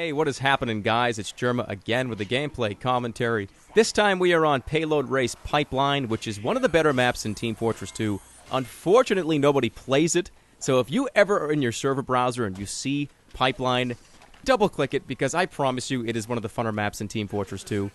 Hey, what is happening, guys? It's Jerma again with the gameplay commentary. This time we are on Payload Race Pipeline, which is one of the better maps in Team Fortress 2. Unfortunately, nobody plays it, so if you ever are in your server browser and you see Pipeline, double-click it, because I promise you it is one of the funner maps in Team Fortress 2.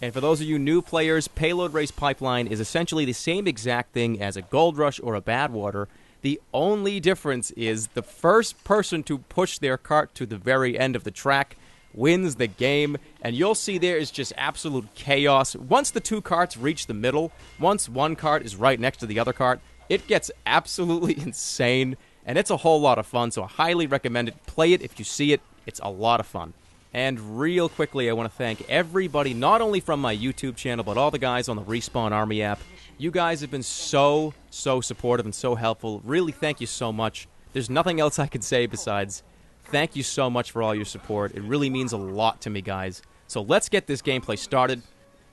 And for those of you new players, Payload Race Pipeline is essentially the same exact thing as a Gold Rush or a Badwater. The only difference is the first person to push their cart to the very end of the track wins the game, and you'll see there is just absolute chaos. Once the two carts reach the middle, once one cart is right next to the other cart, it gets absolutely insane, and it's a whole lot of fun, so I highly recommend it. Play it if you see it. It's a lot of fun. And real quickly, I want to thank everybody, not only from my YouTube channel, but all the guys on the Respawn Army app. You guys have been so supportive and so helpful. Really, thank you so much. There's nothing else I can say besides thank you so much for all your support. It really means a lot to me, guys. So let's get this gameplay started.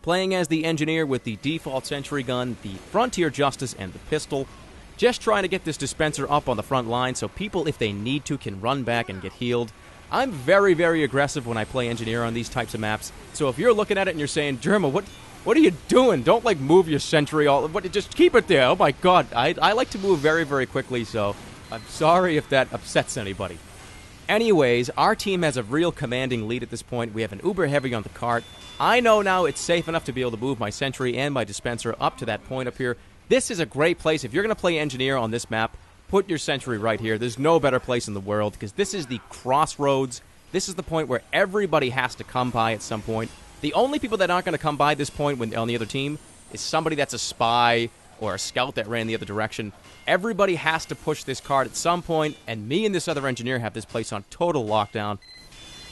Playing as the engineer with the default sentry gun, the Frontier Justice, and the pistol. Just trying to get this dispenser up on the front line so people, if they need to, can run back and get healed. I'm very aggressive when I play engineer on these types of maps. So if you're looking at it and you're saying, Jerma, what are you doing? Don't, like, move your sentry all... Just keep it there. Oh, my God. I like to move very quickly, so I'm sorry if that upsets anybody. Anyways, our team has a real commanding lead at this point. We have an Uber Heavy on the cart. I know now it's safe enough to be able to move my sentry and my dispenser up to that point up here. This is a great place. If you're going to play engineer on this map, put your sentry right here. There's no better place in the world, because this is the crossroads. This is the point where everybody has to come by at some point. The only people that aren't going to come by this point when on the other team is somebody that's a spy or a scout that ran the other direction. Everybody has to push this cart at some point, and me and this other engineer have this place on total lockdown.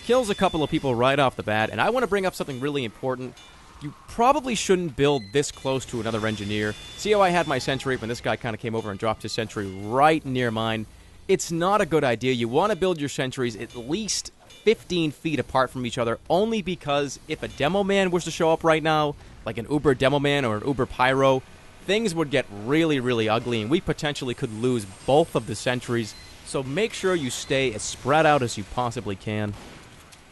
Kills a couple of people right off the bat, and I want to bring up something really important. You probably shouldn't build this close to another engineer. See how I had my sentry when this guy kind of came over and dropped his sentry right near mine? It's not a good idea. You want to build your sentries at least 15 feet apart from each other, only because if a demo man was to show up right now, like an Uber demo man or an Uber pyro, things would get really ugly, and we potentially could lose both of the sentries. So make sure you stay as spread out as you possibly can.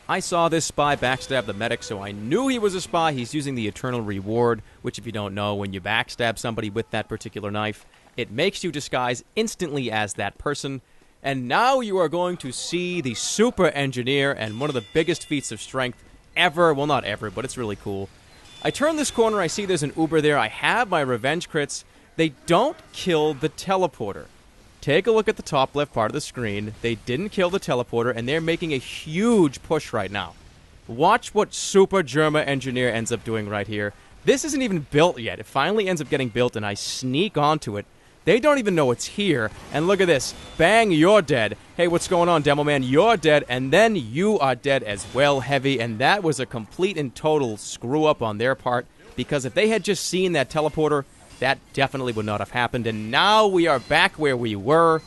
I saw this spy backstab the medic, so I knew he was a spy. He's using the Eternal Reward, which, if you don't know, when you backstab somebody with that particular knife, it makes you disguise instantly as that person. And now you are going to see the Super Engineer and one of the biggest feats of strength ever. Well, not ever, but it's really cool. I turn this corner, I see there's an Uber there. I have my revenge crits. They don't kill the teleporter. Take a look at the top left part of the screen. They didn't kill the teleporter, and they're making a huge push right now. Watch what Super Jerma Engineer ends up doing right here. This isn't even built yet. It finally ends up getting built, and I sneak onto it. They don't even know it's here. And look at this. Bang, you're dead. Hey, what's going on, Demo Man? You're dead, and then you are dead as well, Heavy. And that was a complete and total screw-up on their part, because if they had just seen that teleporter, that definitely would not have happened. And now we are back where we were,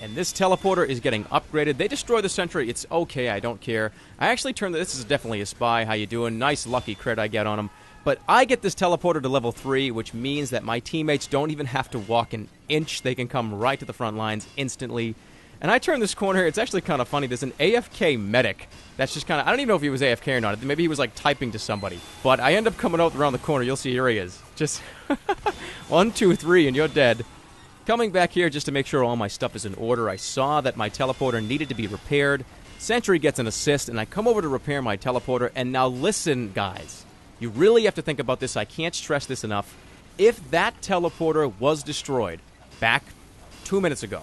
and this teleporter is getting upgraded. They destroy the sentry. It's okay. I don't care. I actually turned... This is definitely a spy. How you doing? Nice lucky crit I get on him. But I get this teleporter to level 3, which means that my teammates don't even have to walk an inch. They can come right to the front lines instantly. And I turn this corner. It's actually kind of funny. There's an AFK medic. That's just kind of... I don't even know if he was AFK or not. Maybe he was, like, typing to somebody. But I end up coming out around the corner. You'll see, here he is. Just 1, 2, 3, and you're dead. Coming back here just to make sure all my stuff is in order. I saw that my teleporter needed to be repaired. Sentry gets an assist, and I come over to repair my teleporter. And now listen, guys. You really have to think about this. I can't stress this enough. If that teleporter was destroyed back 2 minutes ago,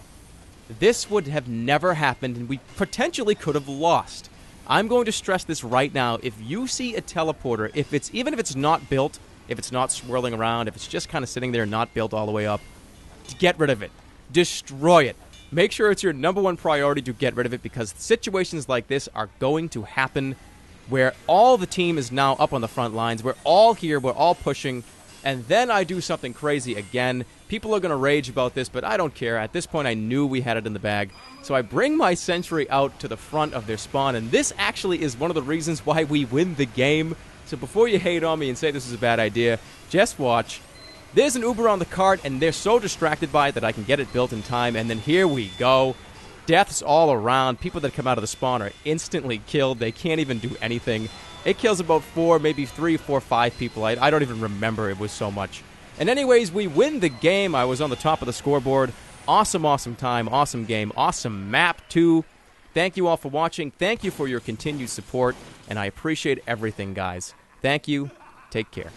this would have never happened, and we potentially could have lost. I'm going to stress this right now. If you see a teleporter, even if it's not built, if it's not swirling around, if it's just kind of sitting there not built all the way up, get rid of it. Destroy it. Make sure it's your #1 priority to get rid of it, because situations like this are going to happen where all the team is now up on the front lines. We're all here. We're all pushing. And then I do something crazy again. People are going to rage about this, but I don't care. At this point, I knew we had it in the bag. So I bring my sentry out to the front of their spawn, and this actually is one of the reasons why we win the game. So before you hate on me and say this is a bad idea, just watch. There's an Uber on the cart, and they're so distracted by it that I can get it built in time, and then here we go. deaths all around. People that come out of the spawn are instantly killed. They can't even do anything. It kills about 4, maybe 3, 4, 5 people. I don't even remember. It was so much. And anyways, we win the game. I was on the top of the scoreboard. Awesome, awesome time. Awesome game. Awesome map, too. Thank you all for watching. Thank you for your continued support. And I appreciate everything, guys. Thank you. Take care.